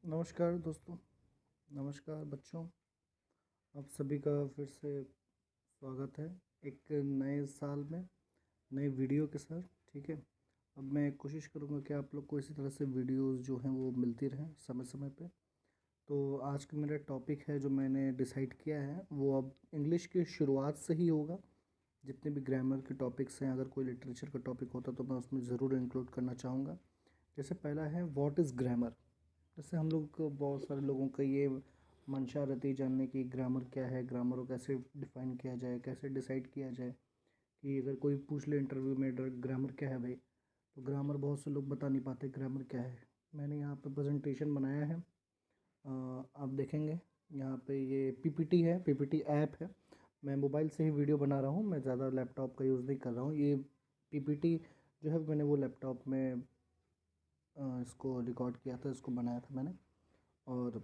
नमस्कार दोस्तों। नमस्कार बच्चों। आप सभी का फिर से स्वागत है एक नए साल में नए वीडियो के साथ। ठीक है, अब मैं कोशिश करूँगा कि आप लोग को इसी तरह से वीडियोस जो हैं वो मिलती रहें समय समय पे। तो आज का मेरा टॉपिक है जो मैंने डिसाइड किया है वो अब इंग्लिश की शुरुआत से ही होगा। जितने भी ग्रामर के टॉपिक्स हैं, अगर कोई लिटरेचर का टॉपिक होता तो मैं उसमें ज़रूर इंक्लूड करना चाहूँगा। जैसे पहला है व्हाट इज़ ग्रामर। जैसे हम लोग को बहुत सारे लोगों का ये मंशा रहती है जानने की ग्रामर क्या है, ग्रामर को कैसे डिफ़ाइन किया जाए, कैसे डिसाइड किया जाए। कि अगर कोई पूछ ले इंटरव्यू में ग्रामर क्या है भाई, तो ग्रामर बहुत से लोग बता नहीं पाते ग्रामर क्या है। मैंने यहाँ पे प्रेजेंटेशन बनाया है, आप देखेंगे यहाँ पे ये पीपीटी है, पीपीटी ऐप है। मैं मोबाइल से ही वीडियो बना रहा हूँ, मैं ज़्यादा लैपटॉप का यूज़ नहीं कर रहा हूँ। ये पीपीटी जो है मैंने वो लैपटॉप में इसको रिकॉर्ड किया था, इसको बनाया था मैंने। और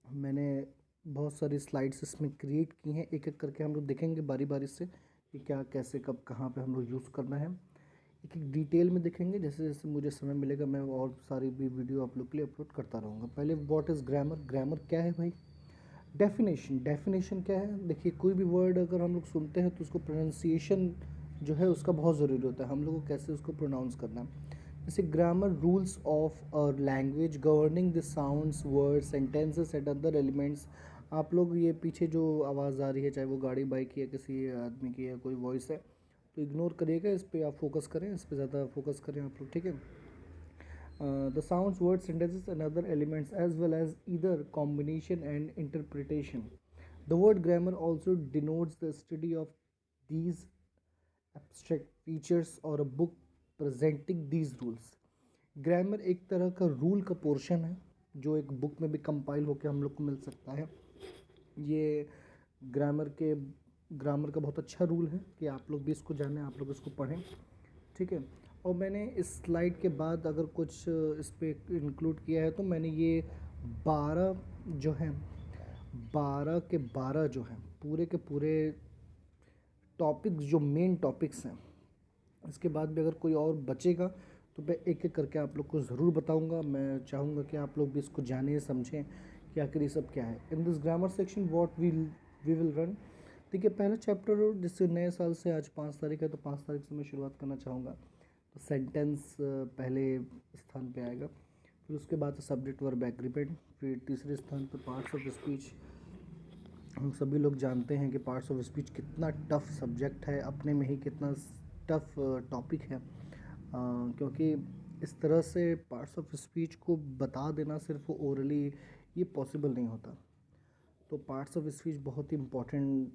मैंने बहुत सारी स्लाइड्स इसमें क्रिएट की हैं, एक एक करके हम लोग देखेंगे बारी बारी से कि क्या कैसे कब कहाँ पे हम लोग यूज़ करना है। एक एक डिटेल में देखेंगे, जैसे जैसे मुझे समय मिलेगा मैं और सारी भी वीडियो आप लोग के लिए अपलोड करता रहूँगा। पहले व्हाट इज़ ग्रामर, ग्रामर क्या है भाई। डेफिनेशन, डेफिनेशन क्या है, देखिए कोई भी वर्ड अगर हम लोग सुनते हैं तो उसको प्रोनाउंसिएशन जो है उसका बहुत ज़रूरी होता है, हम लोग को कैसे उसको प्रोनाउंस करना है। जैसे grammar rules of a language governing the sounds word sentences and other elements. आप लोग ये पीछे जो आवाज़ आ रही है, चाहे वो गाड़ी बाइक की या किसी आदमी की या कोई वॉइस है, तो इग्नोर करिएगा, इस पर आप फोकस करें, इस पर ज़्यादा फोकस करें आप लोग। ठीक है, the sounds, words, sentences, and other elements, as well as either combination and interpretation. The word grammar also denotes the study of these abstract features or a book presenting these rules. Grammar एक तरह का rule का portion है जो एक book में भी compile होकर हम लोग को मिल सकता है। ये ग्रामर के ग्रामर का बहुत अच्छा रूल है कि आप लोग भी इसको जानें, आप लोग इसको पढ़ें। ठीक है, और मैंने इस स्लाइड के बाद अगर कुछ इस पर इंक्लूड किया है तो मैंने ये 12 जो हैं, 12 के 12 जो हैं पूरे के पूरे टॉपिक्स, जो मेन टॉपिक्स हैं। इसके बाद भी अगर कोई और बचेगा तो मैं एक एक करके आप लोग को ज़रूर बताऊंगा। मैं चाहूँगा कि आप लोग भी इसको जानें, समझें कि आखिर ये सब क्या है। In this grammar section what we will run. देखिए पहला चैप्टर जिससे नए साल से, आज 5 तारीख है तो 5 तारीख से मैं शुरुआत करना चाहूँगा। तो सेंटेंस पहले स्थान पे आएगा, फिर उसके बाद सब्जेक्ट वर्ब एग्रीमेंट, फिर तीसरे स्थान पर पार्ट्स ऑफ स्पीच। हम सभी लोग जानते हैं कि पार्ट्स ऑफ स्पीच कितना टफ सब्जेक्ट है, अपने में ही कितना टफ टॉपिक है। क्योंकि इस तरह से पार्ट्स ऑफ स्पीच को बता देना सिर्फ ओरली ये पॉसिबल नहीं होता। तो पार्ट्स ऑफ स्पीच बहुत ही इम्पॉर्टेंट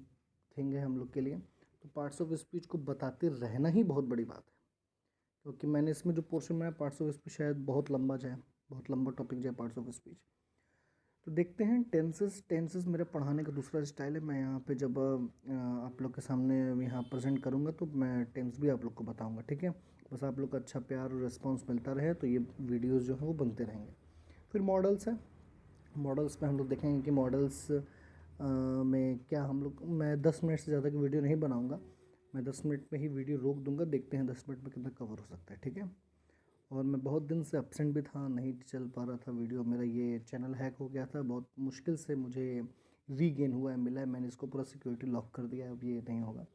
थिंग है हम लोग के लिए। तो पार्ट्स ऑफ स्पीच को बताते रहना ही बहुत बड़ी बात है, क्योंकि मैंने इसमें जो पोर्शन बनाया पार्ट्स ऑफ स्पीच शायद बहुत लंबा जाए, बहुत लंबा टॉपिक जाए पार्ट्स ऑफ स्पीच। तो देखते हैं टेंसेस। टेंसेस मेरा पढ़ाने का दूसरा स्टाइल है। मैं यहाँ पे जब आप लोग के सामने यहाँ प्रेजेंट करूँगा तो मैं टेंस भी आप लोग को बताऊँगा। ठीक है, बस आप लोग का अच्छा प्यार और रिस्पॉन्स मिलता रहे तो ये वीडियोस जो हैं वो बनते रहेंगे। फिर मॉडल्स है, मॉडल्स में हम लोग देखेंगे कि मॉडल्स में क्या हम लोग, मैं 10 मिनट से ज़्यादा की वीडियो नहीं बनाऊँगा, मैं 10 मिनट में ही वीडियो रोक दूँगा। देखते हैं 10 मिनट में कितना कवर हो सकता है। ठीक है, और मैं बहुत दिन से एब्सेंट भी था, नहीं चल पा रहा था वीडियो, मेरा ये चैनल हैक हो गया था, बहुत मुश्किल से मुझे रीगेन हुआ है, मिला है, मैंने इसको पूरा सिक्योरिटी लॉक कर दिया है, अब ये नहीं होगा।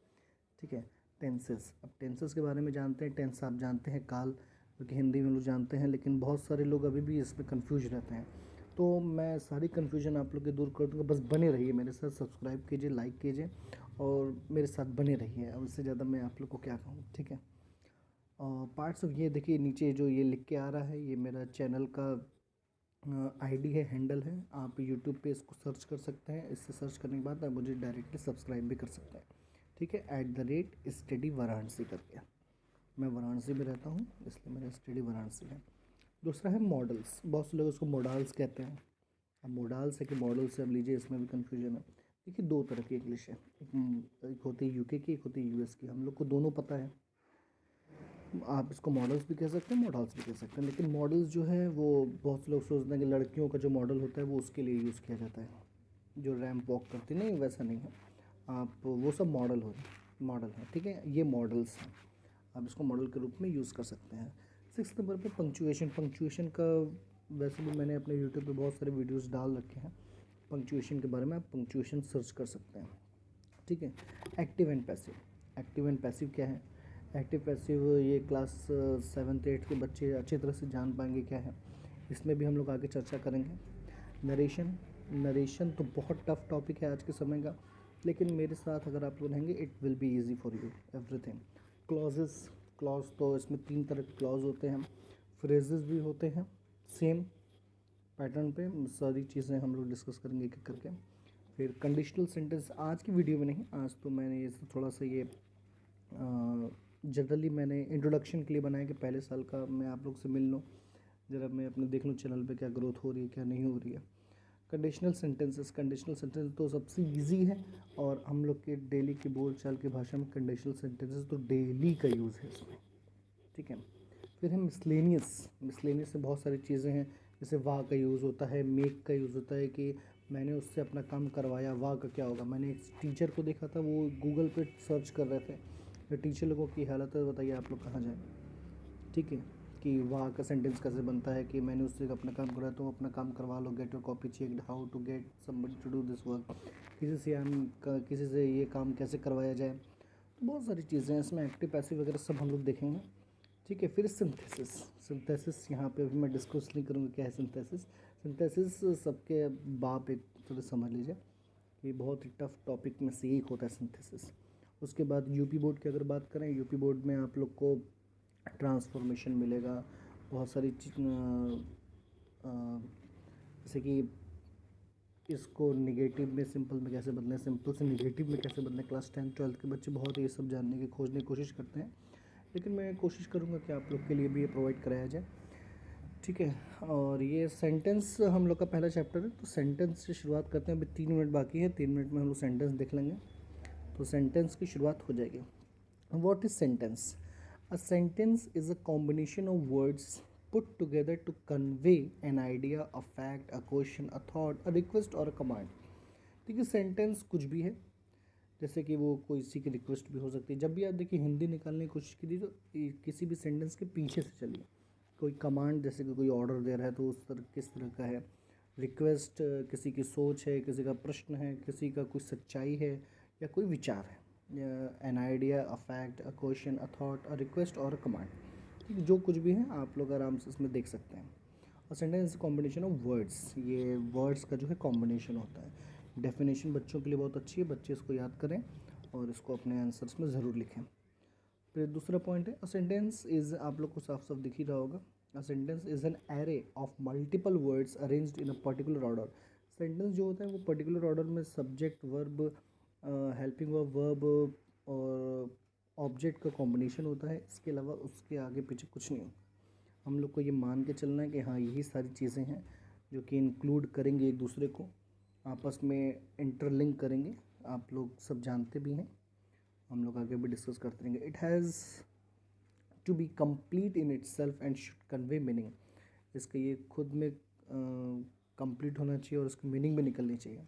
ठीक है, टेंसेस, अब टेंसेस के बारे में जानते हैं। टेंस आप जानते हैं काल, जो कि हिंदी में लोग जानते हैं, लेकिन बहुत सारे लोग अभी भी इसमें कन्फ्यूज रहते हैं। तो मैं सारी कन्फ्यूजन आप लोग के दूर कर दूँगा, बस बने रहिए मेरे साथ, सब्सक्राइब कीजिए, लाइक कीजिए और मेरे साथ बने रहिए। अब इससे ज़्यादा मैं आप लोग को क्या कहूँ। ठीक है, पार्ट्स ऑफ, ये देखिए नीचे जो ये लिख के आ रहा है, ये मेरा चैनल का आईडी है, हैंडल है। आप यूट्यूब पे इसको सर्च कर सकते हैं, इससे सर्च करने के बाद आप मुझे डायरेक्टली सब्सक्राइब भी कर सकते हैं। ठीक है, @स्टडी वाराणसी करके, मैं वाराणसी में रहता हूँ इसलिए मेरा स्टडी वाराणसी है। दूसरा है मॉडल्स, बहुत से लोग उसको मोडाल्स कहते हैं। अब मोडाल्स है कि मॉडल्स से, अब लीजिए इसमें भी कन्फ्यूजन है। देखिए दो तरह की इंग्लिश है, एक होती है यूके की, एक होती है यूएस की, हम लोग को दोनों पता है। आप इसको मॉडल्स भी कह सकते हैं, मॉडल्स भी कह सकते हैं, लेकिन मॉडल्स जो है वो बहुत से लोग सोचते हैं कि लड़कियों का जो मॉडल होता है वो उसके लिए यूज़ किया जाता है, जो रैंप वॉक करती, नहीं वैसा नहीं है। आप वो सब मॉडल हो, मॉडल है। ठीक है, ये मॉडल्स हैं, आप इसको मॉडल के रूप में यूज़ कर सकते हैं। 6 नंबर पे पंक्चुएशन। पंक्चुएशन का वैसे भी मैंने अपने यूट्यूब पे बहुत सारे वीडियोस डाल रखे हैं पंक्चुएशन के बारे में, आप पंक्चुएशन सर्च कर सकते हैं, ठीक है। Active and passive, active and passive क्या है? एक्टिव पैसिव ये क्लास 7th 8th के बच्चे अच्छी तरह से जान पाएंगे क्या है, इसमें भी हम लोग आगे चर्चा करेंगे। नरेशन, नरेशन तो बहुत टफ टॉपिक है आज के समय का, लेकिन मेरे साथ अगर आप लोग रहेंगे it will be easy for you everything. Clauses, clause तो इसमें 3 तरह के क्लॉज होते हैं, फ्रेजेस भी होते हैं, सेम पैटर्न पे सारी चीज़ें हम लोग डिस्कस करेंगे एक एक करके। फिर कंडीशनल सेंटेंस आज की वीडियो में नहीं, आज तो मैंने ये थोड़ा सा ये जनरली मैंने इंट्रोडक्शन के लिए बनाया कि पहले साल का मैं आप लोग से मिल लूँ, ज़रा मैं अपने देख लूँ चैनल पे क्या ग्रोथ हो रही है क्या नहीं हो रही है। कंडीशनल सेंटेंसेस, कंडीशनल सेंटेंस तो सबसे इजी है और हम लोग के डेली की बोलचाल की भाषा में कंडीशनल सेंटेंसेस तो डेली का यूज़ है इसमें, ठीक है। फिर है मिसलेनियस, मिसलेनियस में बहुत सारी चीज़ें हैं, जैसे वाह का यूज़ होता है, मेक का यूज़ होता है कि मैंने उससे अपना काम करवाया, वाह का क्या होगा। मैंने एक टीचर को देखा था, वो गूगल पे सर्च कर रहे थे, तो टीचर लोगों की हालत है, बताइए आप लोग कहाँ जाएँ, ठीक है। कि वाह का सेंटेंस कैसे बनता है कि मैंने उससे अपना काम कराया, तुम अपना काम करवा लो, get your copy checked, how to get somebody to do this work, किसी से ये काम कैसे करवाया जाए। तो बहुत सारी चीज़ें हैं इसमें, एक्टिव पैसिव वगैरह सब हम लोग देखेंगे, ठीक है। फिर सिंथेसिस, सिंथेसिस यहाँ पे अभी मैं डिस्कस नहीं करूँगा क्या है सिंथेसिस। सिंथेसिस सबके बाप एक तरह समझ लीजिए, ये बहुत ही टफ टॉपिक में से एक होता है सिंथेसिस। उसके बाद यूपी बोर्ड की अगर बात करें, यूपी बोर्ड में आप लोग को ट्रांसफॉर्मेशन मिलेगा, बहुत सारी जैसे कि इसको निगेटिव में सिंपल में कैसे बदलें, सिंपल से निगेटिव में कैसे बदलें। क्लास 10th 12th के बच्चे बहुत ये सब जानने की खोजने की कोशिश करते हैं, लेकिन मैं कोशिश करूँगा कि आप लोग के लिए भी ये प्रोवाइड कराया जाए, ठीक है। और ये सेंटेंस हम लोग का पहला चैप्टर है, तो सेंटेंस से शुरुआत करते हैं। अभी 3 मिनट बाकी है, 3 मिनट में हम लोग सेंटेंस देख लेंगे, तो सेंटेंस की शुरुआत हो जाएगी। What is sentence? A sentence is a combination of words put together to convey an idea, a fact, a question, a thought, a request or a command। देखिए सेंटेंस कुछ भी है, जैसे कि वो कोई सी की रिक्वेस्ट भी हो सकती है। जब भी आप देखिए हिंदी निकालने की कोशिश कीजिए तो किसी भी सेंटेंस के पीछे से चलिए। कोई कमांड, जैसे कि कोई ऑर्डर दे रहा है तो उस तरह किस तरह का है। रिक्वेस्ट किसी की सोच है, किसी का प्रश्न है, किसी का कोई सच्चाई है या कोई विचार है। An idea, a fact, a question, a thought, a request और अ कमांड, ठीक है। जो कुछ भी है आप लोग आराम से इसमें देख सकते हैं। और सेंटेंस कॉम्बिनेशन ऑफ वर्ड्स, ये वर्ड्स का जो है कॉम्बिनेशन होता है। डेफिनेशन बच्चों के लिए बहुत अच्छी है, बच्चे इसको याद करें और इसको अपने आंसर्स में ज़रूर लिखें। फिर दूसरा पॉइंट है, अ सेंटेंस इज़, आप लोग को साफ साफ दिख ही रहा होगा, a sentence is an array of multiple words arranged in a particular order. Sentence जो होता है वो पर्टिकुलर ऑर्डर में सब्जेक्ट, वर्ब, हेल्पिंग वर्ब और ऑब्जेक्ट का कॉम्बिनेशन होता है। इसके अलावा उसके आगे पीछे कुछ नहीं होता। हम लोग को ये मान के चलना है कि हाँ यही सारी चीज़ें हैं जो कि इंक्लूड करेंगे, एक दूसरे को आपस में इंटरलिंक करेंगे। आप लोग सब जानते भी हैं, हम लोग आगे भी डिस्कस करते रहेंगे। It has to be complete in itself and should convey meaning. इसका ये खुद में कंप्लीट होना चाहिए और उसकी मीनिंग भी निकलनी चाहिए।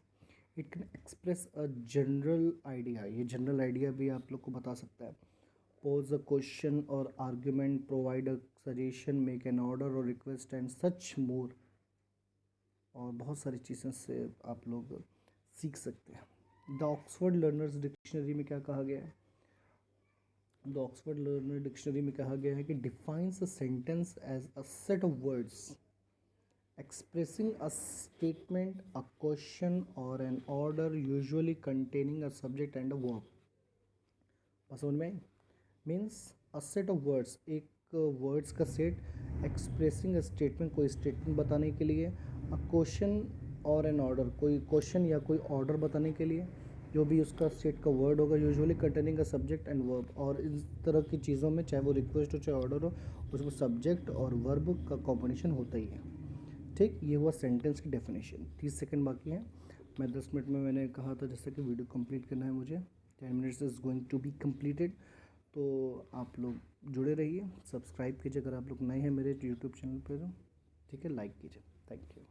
It can express a general idea, ये जनरल आइडिया भी आप लोग को बता सकता है। पोज अ क्वेश्चन और argument, provide a suggestion, make an order और रिक्वेस्ट एंड सच मोर। और बहुत सारी चीज़ें से आप लोग सीख सकते हैं। द ऑक्सफोर्ड लर्नर्स डिक्शनरी में क्या कहा गया है? द ऑक्सफोर्ड लर्नर डिक्शनरी में कहा गया है कि defines a sentence as a set of words expressing a statement, a question or an order usually containing a subject and a verb। बस समझ में आई? Means a set of words, एक वर्ड्स का सेट, एक्सप्रेसिंग अ स्टेटमेंट, कोई statement बताने के लिए, अ क्वेश्चन और एन ऑर्डर, कोई क्वेश्चन या कोई ऑर्डर बताने के लिए, जो भी उसका सेट का वर्ड होगा, usually containing a subject and verb. और इस तरह की चीज़ों में चाहे वो रिक्वेस्ट हो चाहे ऑर्डर हो, उसमें सब्जेक्ट और वर्ब का कॉम्बिनेशन होता ही है, ठीक। ये हुआ सेंटेंस की डेफिनेशन। 30 सेकंड बाकी हैं, मैं 10 मिनट में मैंने कहा था जैसे कि वीडियो कंप्लीट करना है मुझे, 10 minutes is going to be completed. तो आप लोग जुड़े रहिए, सब्सक्राइब कीजिए अगर आप लोग नए हैं मेरे यूट्यूब चैनल पर, ठीक है, लाइक कीजिए। Thank you.